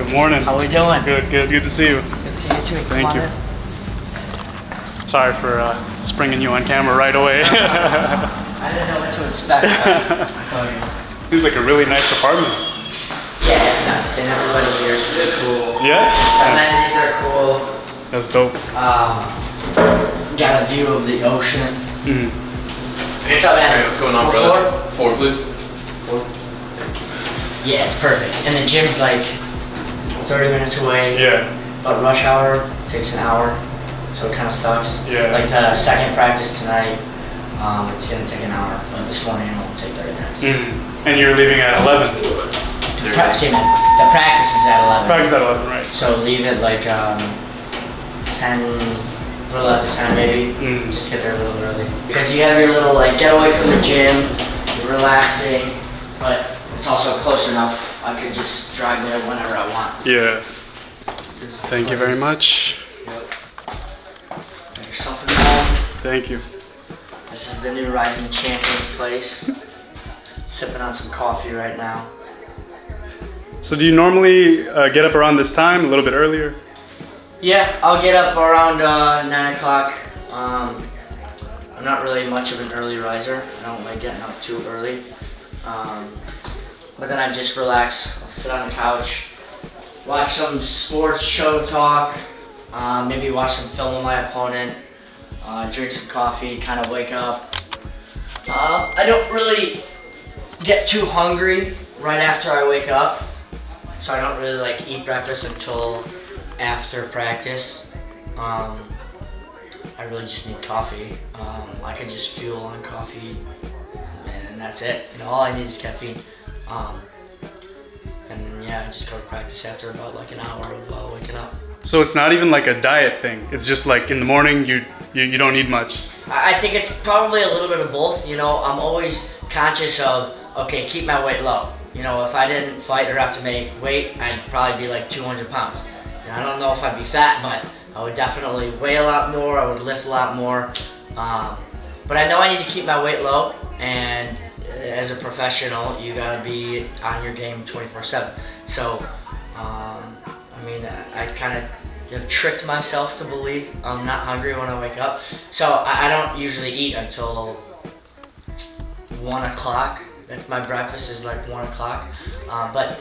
Good morning. How we doing? Good to see you. Good to see you too. Thank you. Sorry for springing you on camera right away. I didn't know what to expect. Seems like a really nice apartment. Yeah, it's nice, and everybody here is really cool. Yeah? The amenities are cool. That's dope. Got a view of the ocean. Mm. What's up, man? Hey, what's going on, brother? Four, please. Yeah, it's perfect. And the gym's like 30 minutes away. Yeah. But rush hour takes an hour, so it kind of sucks. Yeah. Like the second practice tonight, it's gonna take an hour, but this morning it won't take 30 minutes. Mm. And you're leaving at 11. The practice is at 11. Practice at 11, right? So leave it like 10, a little after 10 maybe. Mm. Just get there a little early. Because you have your little like get away from the gym, you're relaxing, but it's also close enough. I could just drive there whenever I want. Yeah. Thank you very much. Yep. Make yourself at home. Thank you. This is the new RIZIN Champions place. Sipping on some coffee right now. So do you normally get up around this time, a little bit earlier? Yeah, I'll get up around 9 o'clock. I'm not really much of an early riser. I don't like getting up too early. But then I just relax, I'll sit on the couch, watch some sports show talk, maybe watch some film of my opponent, drink some coffee, kind of wake up. I don't really get too hungry right after I wake up, so I don't really like eat breakfast until after practice. I really just need coffee. I can just fuel on coffee, and that's it. You know, all I need is caffeine. And then yeah, I just go to practice after about like an hour of waking up. So it's not even like a diet thing. It's just like in the morning you don't need much. I think it's probably a little bit of both. You know, I'm always conscious of, okay, keep my weight low. You know, if I didn't fight or have to make weight, I'd probably be like 200 pounds. And I don't know if I'd be fat, but I would definitely weigh a lot more, I would lift a lot more. But I know I need to keep my weight low, and as a professional, you gotta be on your game 24/7. So, I mean, I kind of have tricked myself to believe I'm not hungry when I wake up. So I don't usually eat until 1 o'clock. That's my breakfast is like 1 o'clock. But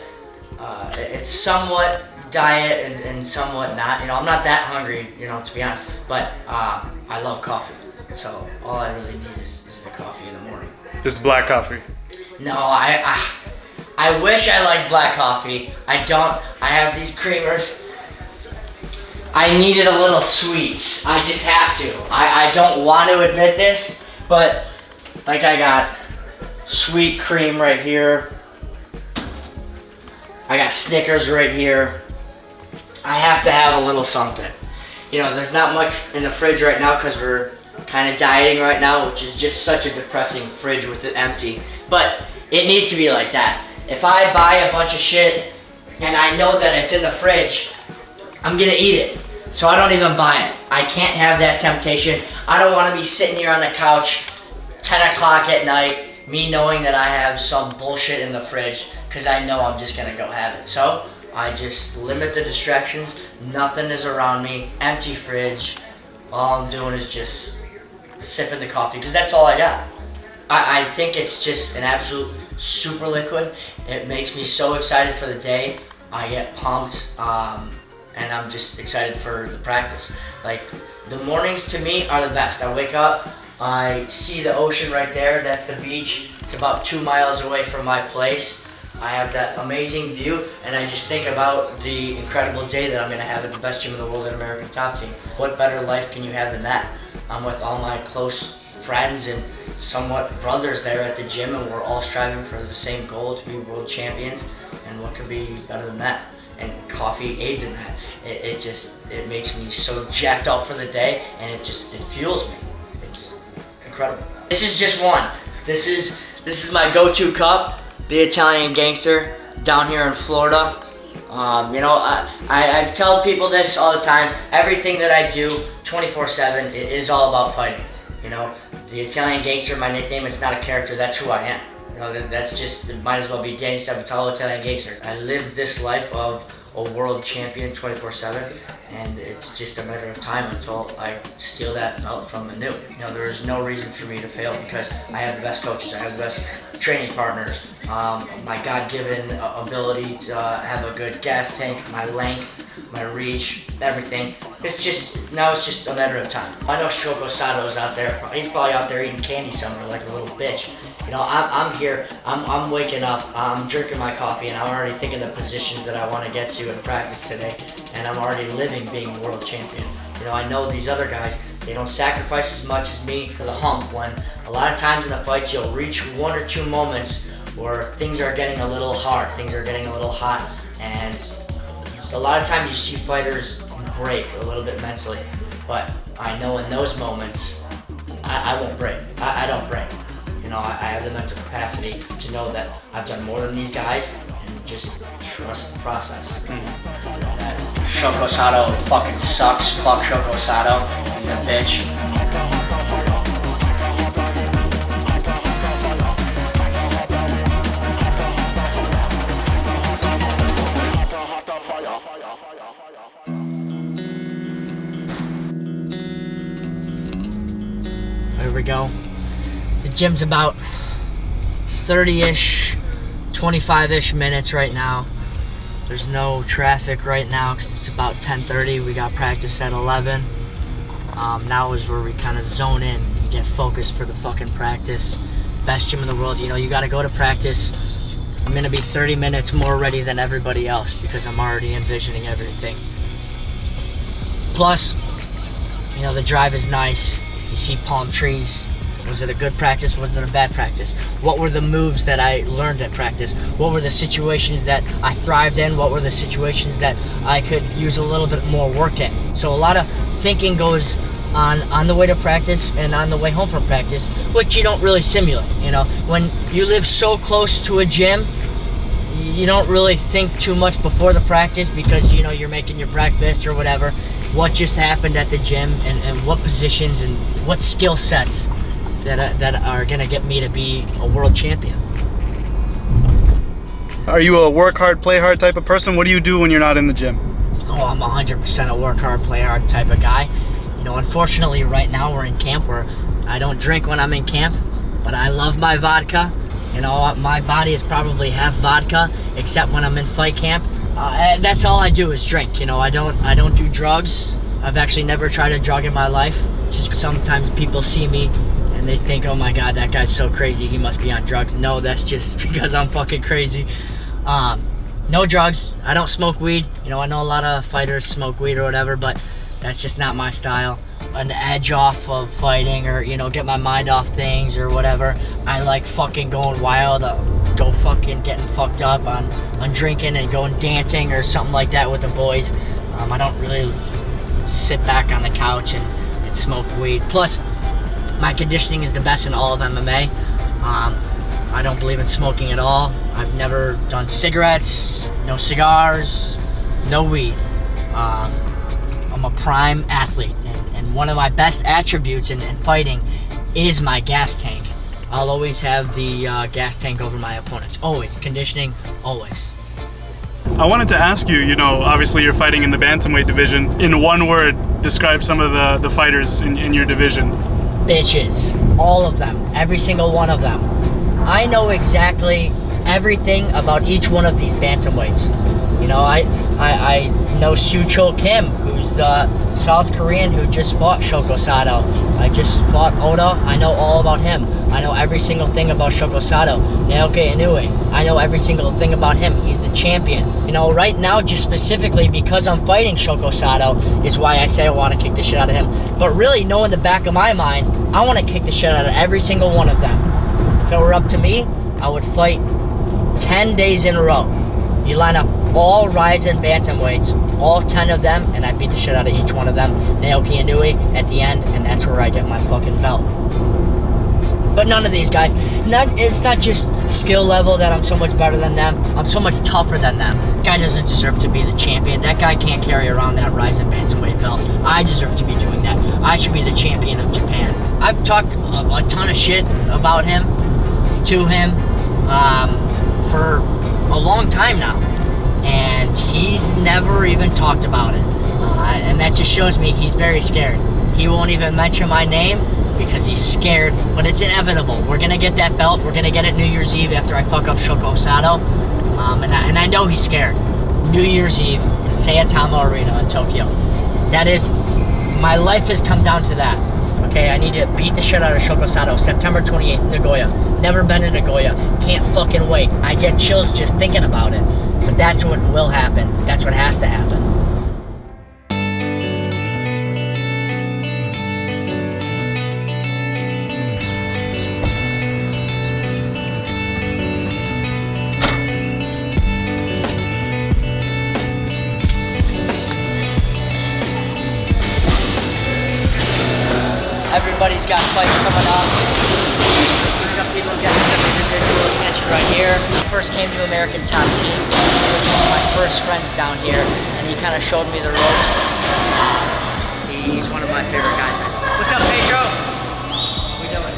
it's somewhat diet and somewhat not. You know, I'm not that hungry, you know, to be honest. But I love coffee. So all I really need is the coffee in the morning. Just black coffee. No, I wish I liked black coffee. I don't. I have these creamers. I need it a little sweet. I just have to. I don't want to admit this, but like I got sweet cream right here. I got Snickers right here. I have to have a little something. You know, there's not much in the fridge right now because we're kind of dieting right now, which is just such a depressing fridge with it empty. But it needs to be like that. If I buy a bunch of shit and I know that it's in the fridge, I'm gonna eat it. So I don't even buy it. I can't have that temptation. I don't want to be sitting here on the couch 10 o'clock at night, me knowing that I have some bullshit in the fridge, because I know I'm just gonna go have it. So I just limit the distractions. Nothing is around me. Empty fridge. All I'm doing is just sipping the coffee, because that's all I got. I think it's just an absolute super liquid. It makes me so excited for the day. I get pumped, and I'm just excited for the practice. Like, the mornings to me are the best. I wake up, I see the ocean right there. That's the beach. It's about 2 miles away from my place. I have that amazing view, and I just think about the incredible day that I'm gonna have at the best gym in the world at American Top Team. What better life can you have than that? I'm with all my close friends and somewhat brothers there at the gym, and we're all striving for the same goal, to be world champions. And what could be better than that? And coffee aids in that. It makes me so jacked up for the day, and it fuels me. It's incredible. This is just one. This is my go-to cup, the Italian Gangster, down here in Florida. You know, I tell people this all the time. Everything that I do 24/7, it is all about fighting. You know, the Italian Gangster, my nickname, it's not a character, that's who I am. You know, that's just, it might as well be DannySabatello, Italian Gangster. I live this life of a world champion 24/7, and it's just a matter of time until I steal that belt from Anu. You know, there's no reason for me to fail because I have the best coaches, I have the best training partners, my God-given ability to have a good gas tank, my length, my reach, everything. It's just a matter of time. I know Shoko Sato's out there. He's probably out there eating candy somewhere like a little bitch. You know, I'm here. I'm waking up. I'm drinking my coffee, and I'm already thinking the positions that I want to get to in practice today. And I'm already living being world champion. You know, I know these other guys. They don't sacrifice as much as me for the hump. When a lot of times in the fights, you'll reach 1 or 2 moments where things are getting a little hard, things are getting a little hot, and a lot of times you see fighters break a little bit mentally. But I know in those moments, I won't break. I don't break. You know, I have the mental capacity to know that I've done more than these guys and just trust the process. Shoko Sato fucking sucks. Fuck Shoko Sato. He's a bitch. Here we go. The gym's about 30-ish, 25-ish minutes right now. There's no traffic right now because it's about 10:30. We got practice at 11. Now is where we kind of zone in and get focused for the fucking practice. Best gym in the world. You know, you got to go to practice. I'm going to be 30 minutes more ready than everybody else because I'm already envisioning everything. Plus, you know, the drive is nice. You see palm trees. Was it a good practice? Was it a bad practice? What were the moves that I learned at practice? What were the situations that I thrived in? What were the situations that I could use a little bit more work in? So a lot of thinking goes on the way to practice and on the way home from practice, which you don't really simulate. You know, when you live so close to a gym, you don't really think too much before the practice because, you know, you're making your breakfast or whatever. What just happened at the gym and what positions and what skill sets that are gonna get me to be a world champion. Are you a work hard, play hard type of person? What do you do when you're not in the gym? Oh, I'm 100% a work hard, play hard type of guy. You know, unfortunately right now we're in camp where I don't drink when I'm in camp, but I love my vodka. You know, my body is probably half vodka, except when I'm in fight camp. That's all I do is drink. You know, I don't do drugs. I've actually never tried a drug in my life. Just sometimes people see me and they think, oh my God, that guy's so crazy, he must be on drugs. No, that's just because I'm fucking crazy. No drugs. I don't smoke weed. You know, I know a lot of fighters smoke weed or whatever, but that's just not my style. An edge off of fighting or, you know, get my mind off things or whatever. I like fucking going wild, go fucking getting fucked up on drinking and going dancing or something like that with the boys. I don't really sit back on the couch and smoke weed. Plus, my conditioning is the best in all of MMA. I don't believe in smoking at all. I've never done cigarettes, no cigars, no weed. I'm a prime athlete, and one of my best attributes in fighting is my gas tank. I'll always have the gas tank over my opponents. Always. Conditioning, always. I wanted to ask you, you know, obviously you're fighting in the bantamweight division. In one word, describe some of the fighters in your division. Bitches. All of them. Every single one of them. I know exactly everything about each one of these bantamweights. You know, I know Soo-Chul Kim, who's the South Korean who just fought Shoko Sato. I just fought Oda. I know all about him. I know every single thing about Shoko Sato. Naoki Inoue. I know every single thing about him. He's the champion. You know, right now, just specifically because I'm fighting Shoko Sato is why I say I want to kick the shit out of him. But really, knowing the back of my mind, I want to kick the shit out of every single one of them. If it were up to me, I would fight 10 days in a row. You line up all RIZIN bantamweights, all 10 of them, and I beat the shit out of each one of them. Naoki Inoue at the end, and that's where I get my fucking belt. But none of these guys, it's not just skill level that I'm so much better than them. I'm so much tougher than them. Guy doesn't deserve to be the champion. That guy can't carry around that RIZIN bantamweight belt. I deserve to be doing that. I should be the champion of Japan. I've talked a ton of shit about him, to him, for a long time now. and he's never even talked about it. And that just shows me he's very scared. He won't even mention my name because he's scared, but it's inevitable. We're gonna get that belt. We're gonna get it New Year's Eve after I fuck up Shoko Sato. And I know he's scared. New Year's Eve in Saitama Arena in Tokyo. That is, my life has come down to that. Okay, I need to beat the shit out of Shoko Sato. September 28th, Nagoya. Never been in Nagoya. Can't fucking wait. I get chills just thinking about it. But that's what will happen. That's what has to happen. Everybody's got fights coming up. You see some people getting some individual attention right here. First came to American Top Team. He was one of my first friends down here, and he kind of showed me the ropes. He's one of my favorite guys. What's up, Pedro? What we doing?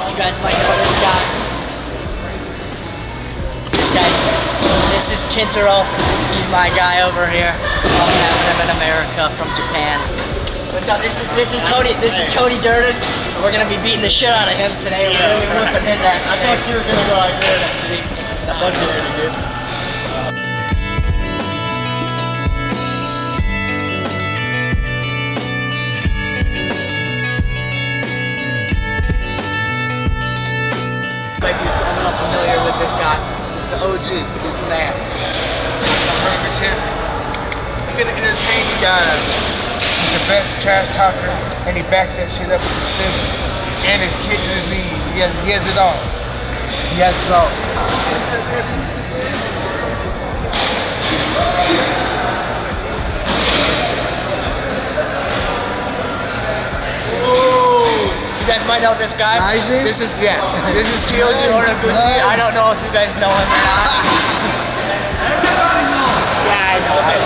You guys might know this guy. This is Kintaro. He's my guy over here. Love having him in America from Japan. What's up? This is Cody. This is Cody Durden. We're gonna be beating the shit out of him today. We're gonna be whipping his ass today. I thought you were gonna go like this. I thought you were gonna do. Might be a little familiar with this guy. He's the OG. He's the man. Tournament champion. He's gonna entertain you guys. He's the best trash talker, and he backs that shit up with his fists and his kicks and his knees. He has it all. He has it all. You guys might know this guy. RIZIN? This is Kyoji Horiguchi. I don't know if you guys know him or not. Yeah, I know him.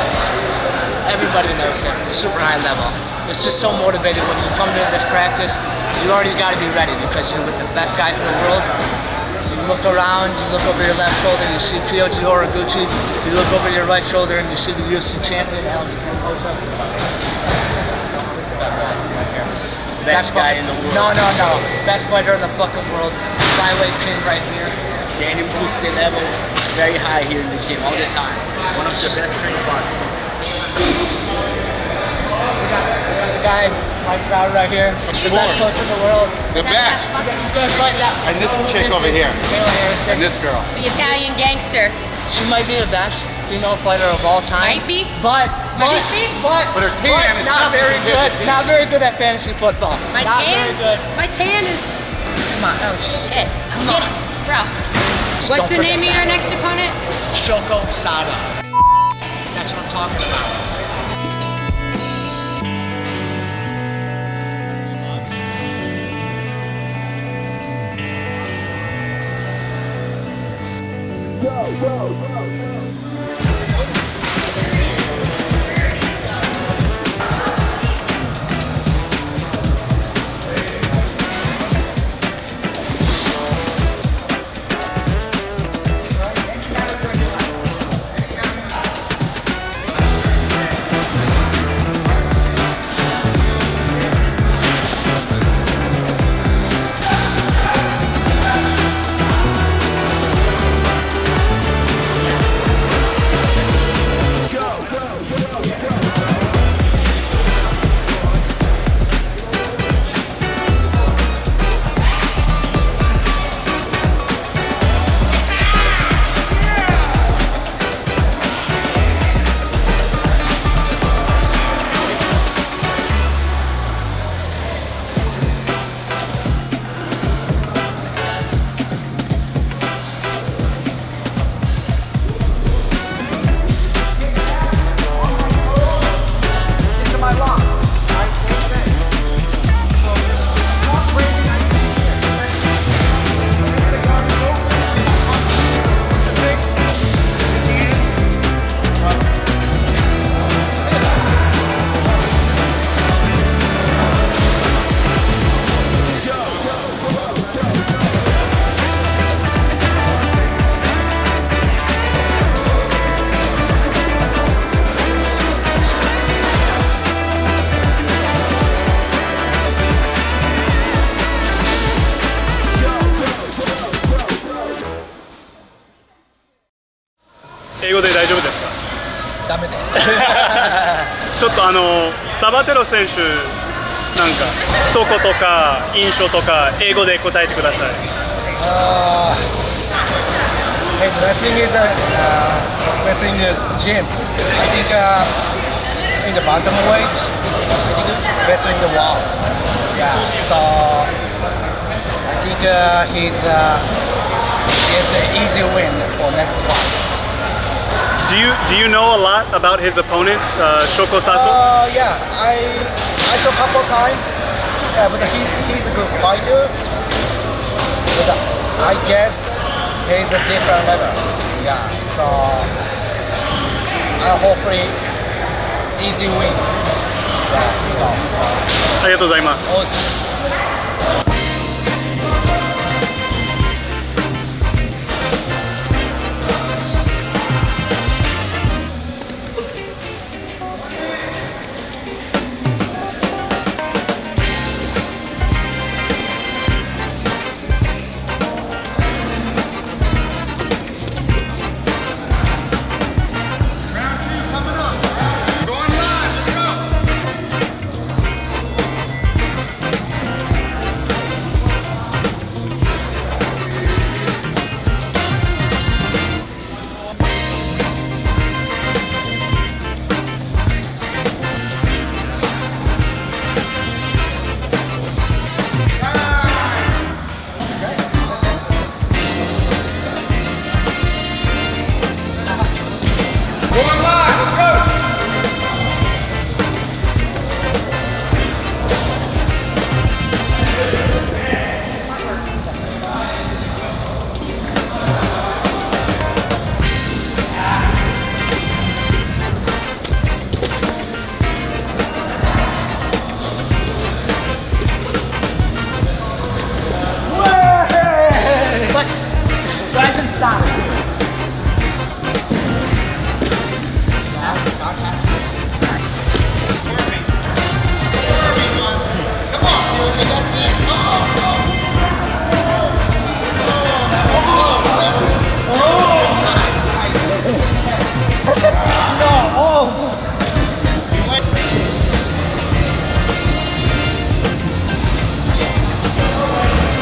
Everybody knows him. Super high level. It's just so motivated when you come to this practice. You already got to be ready because you're with the best guys in the world. You look around, you look over your left shoulder, you see Kyoji Horiguchi. You look over your right shoulder and you see the UFC champion, Alex. Best guy in the world. No. Best fighter in the fucking world. Flyweight king right here. Danny boosts the level very high here in the gym all the time. One of the best training partners. We got the guy, my crowd right here. The best coach in the world. The best. And this chick over here. And this girl. The Italian gangster. She might be the best female fighter of all time. Might be. But her tan is not very good. Not very good at fantasy football. My not tan? very good. My tan is. Come on. Oh shit. Come Get on. it, bro. Just What's don't the name of forget your that. next opponent? Shoko Sato. That's what I'm talking about. ちょっとサバテロ選手なんか一言とか印象とか英語で答えてください。His wrestling is wrestling gym. I think in the bantamweight, I think wrestling the wall. Yeah, so I think he's get the easy win for next fight. Do you know a lot about his opponent, Shoko Sato? Yeah, I saw a couple of times. Yeah, but he's a good fighter. But I guess he's a different level. Yeah, so hopefully easy win. Yeah, you know. ありがとうございます。RIZIN style.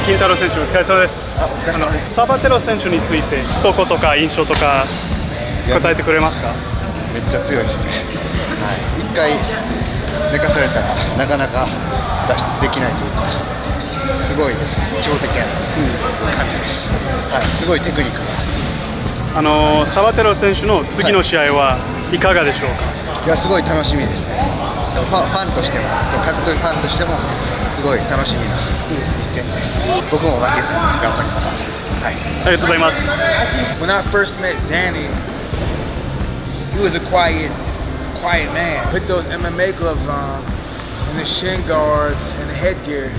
金太郎選手お疲れ様です。お疲れ様です。サバテロ選手について一言とか印象とか答えてくれますか？めっちゃ強いですね。はい。一回寝かされたらなかなか脱出できないというか、すごい強敵な感じです。はい。すごいテクニックが。サバテロ選手の次の試合はいかがでしょうか？いやすごい楽しみですね。ファンとしても、格闘技ファンとしてもすごい楽しみな一戦です。僕も負けずに頑張ります。はい。ありがとうございます。 When I first met Danny, he was a quiet man. Put those MMA gloves on, and the shin guards and the headgear.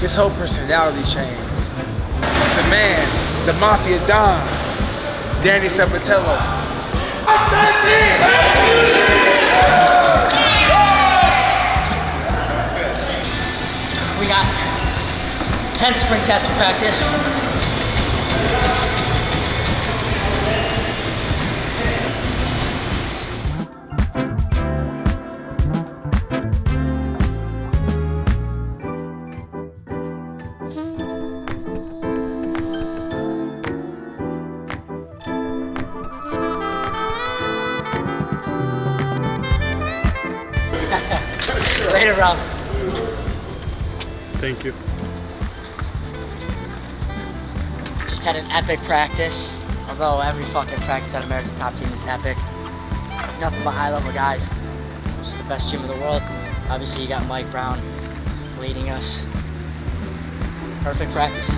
His whole personality changed. The man, the Mafia Don, DannySabatello. We got 10 sprints after practice. Later on. Thank you. Just had an epic practice. Although every fucking practice at American Top Team is epic. Nothing but high level guys. Just the best gym in the world. Obviously you got Mike Brown leading us. Perfect practice.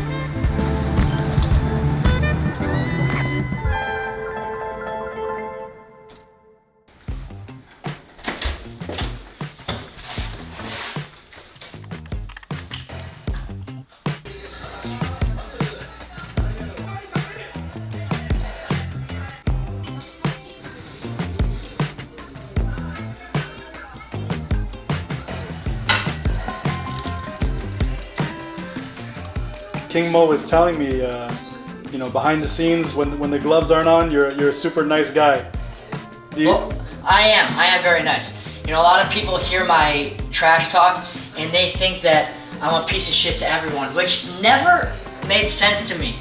King Mo was telling me, you know, behind the scenes when the gloves aren't on, you're a super nice guy. Do you? Well, I am very nice. You know, a lot of people hear my trash talk and they think that I'm a piece of shit to everyone, which never made sense to me.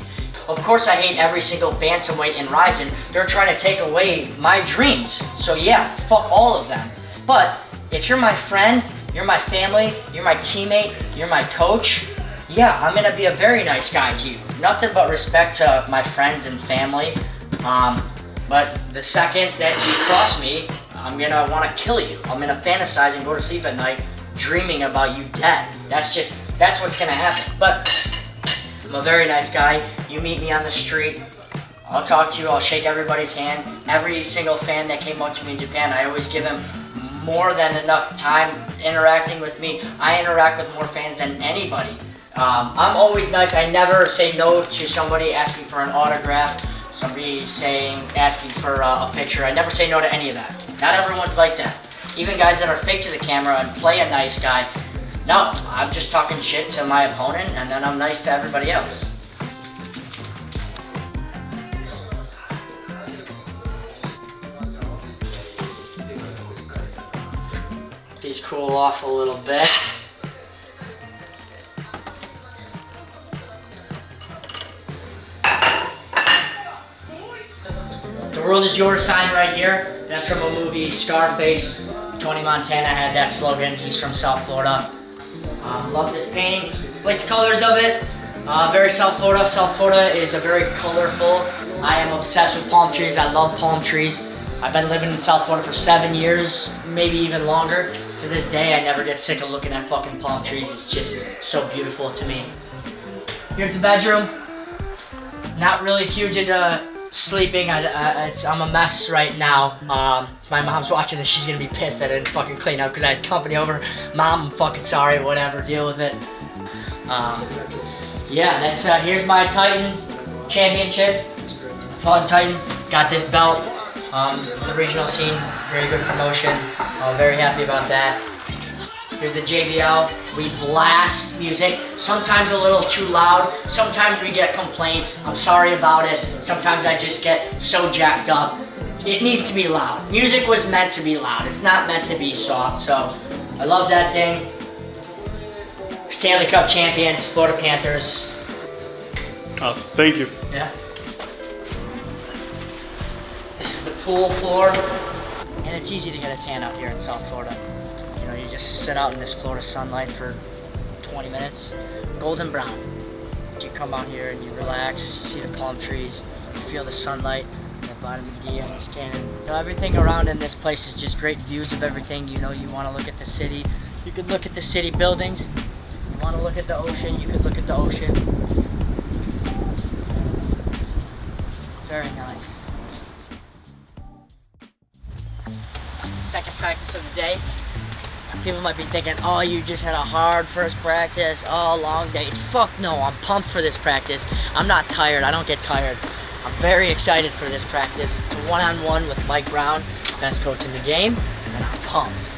Of course, I hate every single bantamweight in RIZIN. They're trying to take away my dreams. So yeah, fuck all of them. But if you're my friend, you're my family, you're my teammate, you're my coach, yeah, I'm gonna be a very nice guy to you. Nothing but respect to my friends and family. But the second that you cross me, I'm gonna wanna kill you. I'm gonna fantasize and go to sleep at night dreaming about you dead. That's what's gonna happen. But I'm a very nice guy. You meet me on the street, I'll talk to you, I'll shake everybody's hand. Every single fan that came up to me in Japan, I always give him more than enough time interacting with me. I interact with more fans than anybody. I'm always nice. I never say no to somebody asking for an autograph, somebody asking for a picture. I never say no to any of that. Not everyone's like that. Even guys that are fake to the camera and play a nice guy, no, I'm just talking shit to my opponent and then I'm nice to everybody else. These cool off a little bit. The world is yours sign right here. That's from a movie, Scarface. Tony Montana had that slogan. He's from South Florida. Love this painting. Like the colors of it. Very South Florida. South Florida is a very colorful. I am obsessed with palm trees. I love palm trees. I've been living in South Florida for 7 years, maybe even longer. To this day, I never get sick of looking at fucking palm trees. It's just so beautiful to me. Here's the bedroom. Not really huge into sleeping. I'm a mess right now. My mom's watching this. She's gonna be pissed that I didn't fucking clean up because I had company over. Mom, I'm fucking sorry. Whatever. Deal with it. Yeah, that's here's my Titan championship. Fun Titan. Got this belt. The regional scene, very good promotion. Very happy about that. Here's the JBL. We blast music. Sometimes a little too loud. Sometimes we get complaints. I'm sorry about it. Sometimes I just get so jacked up. It needs to be loud. Music was meant to be loud. It's not meant to be soft. So I love that thing. Stanley Cup champions, Florida Panthers. Awesome. Thank you. Yeah. This is the pool floor. And it's easy to get a tan out here in South Florida. You know, you just sit out in this Florida sunlight for 20 minutes. Golden brown. You come out here and you relax, you see the palm trees, you feel the sunlight, the vitamin D on your skin. You know, everything around in this place is just great views of everything. You know, you want to look at the city. You could look at the city buildings. You want to look at the ocean, you could look at the ocean. Very nice. Second practice of the day. People might be thinking, oh, you just had a hard first practice, oh, long days. Fuck no, I'm pumped for this practice. I'm not tired, I don't get tired. I'm very excited for this practice. It's a one-on-one with Mike Brown, best coach in the game, and I'm pumped.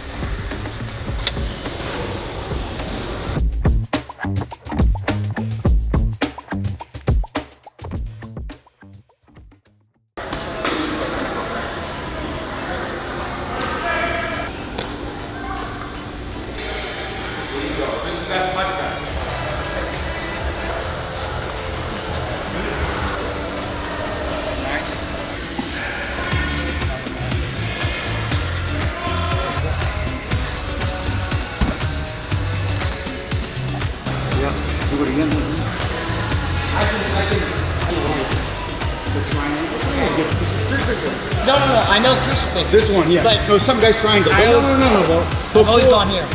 That's much better. Nice. Yeah, do it again. The triangle. Yeah, this is crucifix. No, I know crucifix. This one, yeah. But no, some guy's triangle. I always- No. I've always gone here.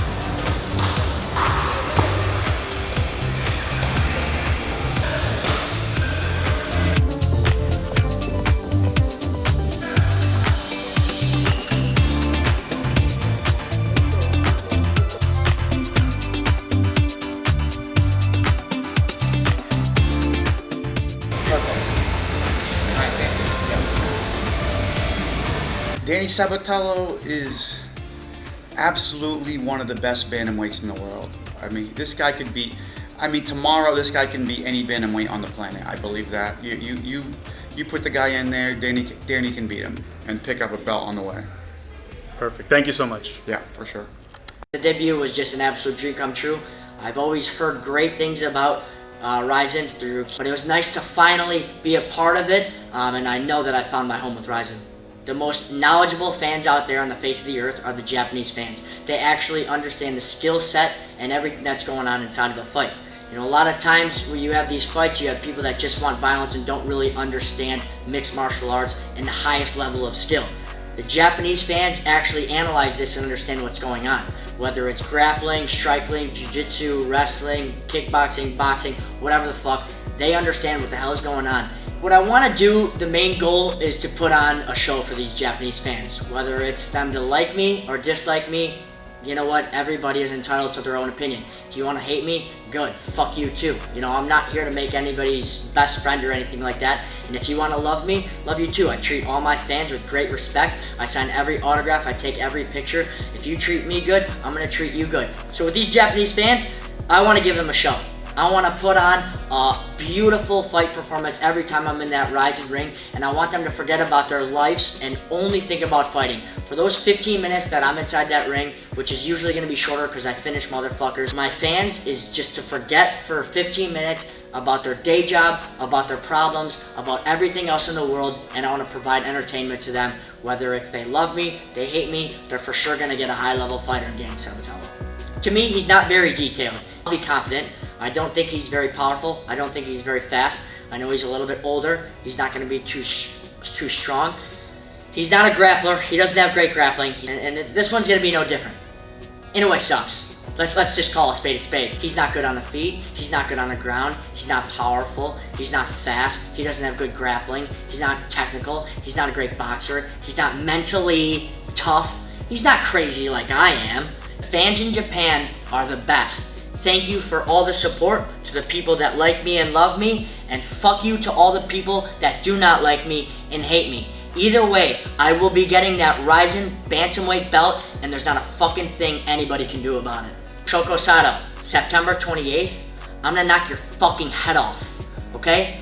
DannySabatello is absolutely one of the best bantamweights in the world. I mean, this guy could beat. I mean, tomorrow this guy can beat any bantamweight on the planet. I believe that. You put the guy in there, Danny can beat him and pick up a belt on the way. Perfect. Thank you so much. Yeah, for sure. The debut was just an absolute dream come true. I've always heard great things about RIZIN but it was nice to finally be a part of it, and I know that I found my home with RIZIN. The most knowledgeable fans out there on the face of the earth are the Japanese fans. They actually understand the skill set and everything that's going on inside of a fight. You know, a lot of times when you have these fights, you have people that just want violence and don't really understand mixed martial arts and the highest level of skill. The Japanese fans actually analyze this and understand what's going on. Whether it's grappling, striking, jiu-jitsu, wrestling, kickboxing, boxing, whatever the fuck, they understand what the hell is going on. What I want to do, the main goal is to put on a show for these Japanese fans. Whether it's them to like me or dislike me, you know what? Everybody is entitled to their own opinion. If you want to hate me, good. Fuck you too. You know, I'm not here to make anybody's best friend or anything like that. And if you want to love me, love you too. I treat all my fans with great respect. I sign every autograph. I take every picture. If you treat me good, I'm going to treat you good. So with these Japanese fans, I want to give them a show. I want to put on a beautiful fight performance every time I'm in that RIZIN ring, and I want them to forget about their lives and only think about fighting. For those 15 minutes that I'm inside that ring, which is usually going to be shorter because I finish motherfuckers, my fans is just to forget for 15 minutes about their day job, about their problems, about everything else in the world, and I want to provide entertainment to them. Whether it's they love me, they hate me, they're for sure going to get a high-level fighter in DannySabatello. To me, he's not very detailed. I'll be confident. I don't think he's very powerful. I don't think he's very fast. I know he's a little bit older. He's not going to be too strong. He's not a grappler. He doesn't have great grappling. And this one's going to be no different. Inoue sucks. Let's just call a spade a spade. He's not good on the feet. He's not good on the ground. He's not powerful. He's not fast. He doesn't have good grappling. He's not technical. He's not a great boxer. He's not mentally tough. He's not crazy like I am. Fans in Japan are the best. Thank you for all the support to the people that like me and love me, and fuck you to all the people that do not like me and hate me. Either way, I will be getting that RIZIN bantamweight belt, and there's not a fucking thing anybody can do about it. Shoko Sato, September 28th, I'm gonna knock your fucking head off, okay?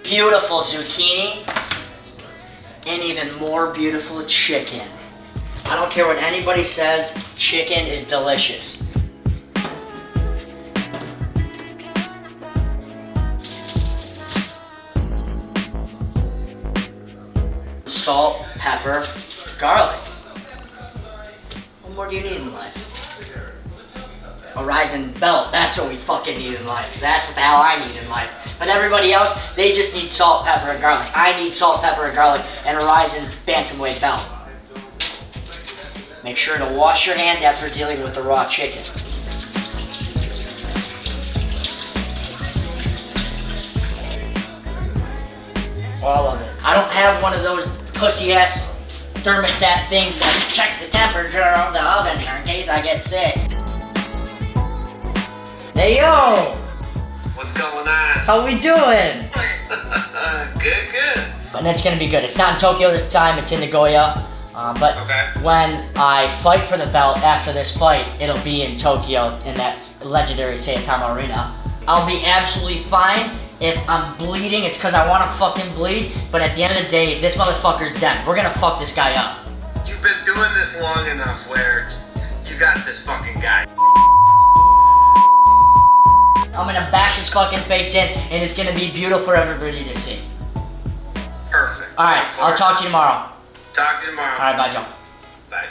Beautiful zucchini, and even more beautiful chicken. I don't care what anybody says, chicken is delicious. Salt, pepper, garlic. What more do you need in life? A RIZIN belt, that's what we fucking need in life. That's what the hell I need in life. But everybody else, they just need salt, pepper, and garlic. I need salt, pepper, and garlic, and a RIZIN bantamweight belt. Make sure to wash your hands after dealing with the raw chicken. All of it. I don't have one of those pussy-ass thermostat things that checks the temperature of the oven in case I get sick. Hey, yo! What's going on? How we doing? Good. And it's gonna be good. It's not in Tokyo this time, it's in Nagoya. But when I fight for the belt after this fight, it'll be in Tokyo in that legendary Sabatello arena. I'll be absolutely fine. If I'm bleeding, it's because I want to fucking bleed. But at the end of the day, this motherfucker's dead. We're gonna fuck this guy up. You've been doing this long enough where you got this fucking guy. I'm gonna bash his fucking face in, and it's gonna be beautiful for everybody to see. Perfect. Alright, I'll talk to you tomorrow. Talk to you tomorrow. Alright, bye, Joe. Bye.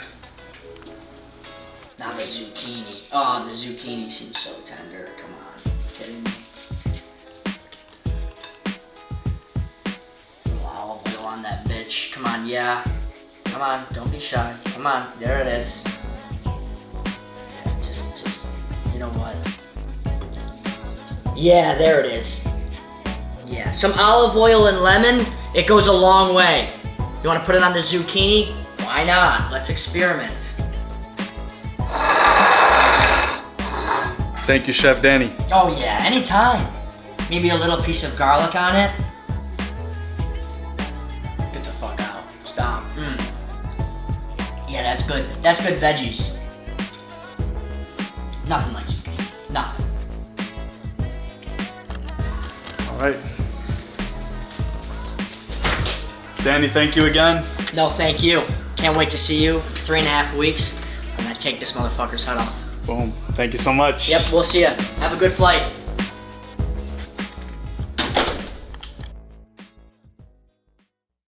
Now the zucchini. Oh, the zucchini seems so tender. Come on. Kidding me? A little olive oil on that bitch. Come on, yeah. Come on, don't be shy. Come on, there it is. Just, you know what? Yeah, there it is. Yeah, some olive oil and lemon, it goes a long way. You wanna put it on the zucchini? Why not? Let's experiment. Thank you, Chef Danny. Oh yeah, anytime. Maybe a little piece of garlic on it. Get the fuck out. Stop. Yeah, that's good. That's good veggies. Nothing like zucchini. Nothing. All right. Danny, thank you again. No, thank you. Can't wait to see you. 3.5 weeks. I'm gonna take this motherfucker's head off. Boom. Thank you so much. Yep, we'll see ya. Have a good flight.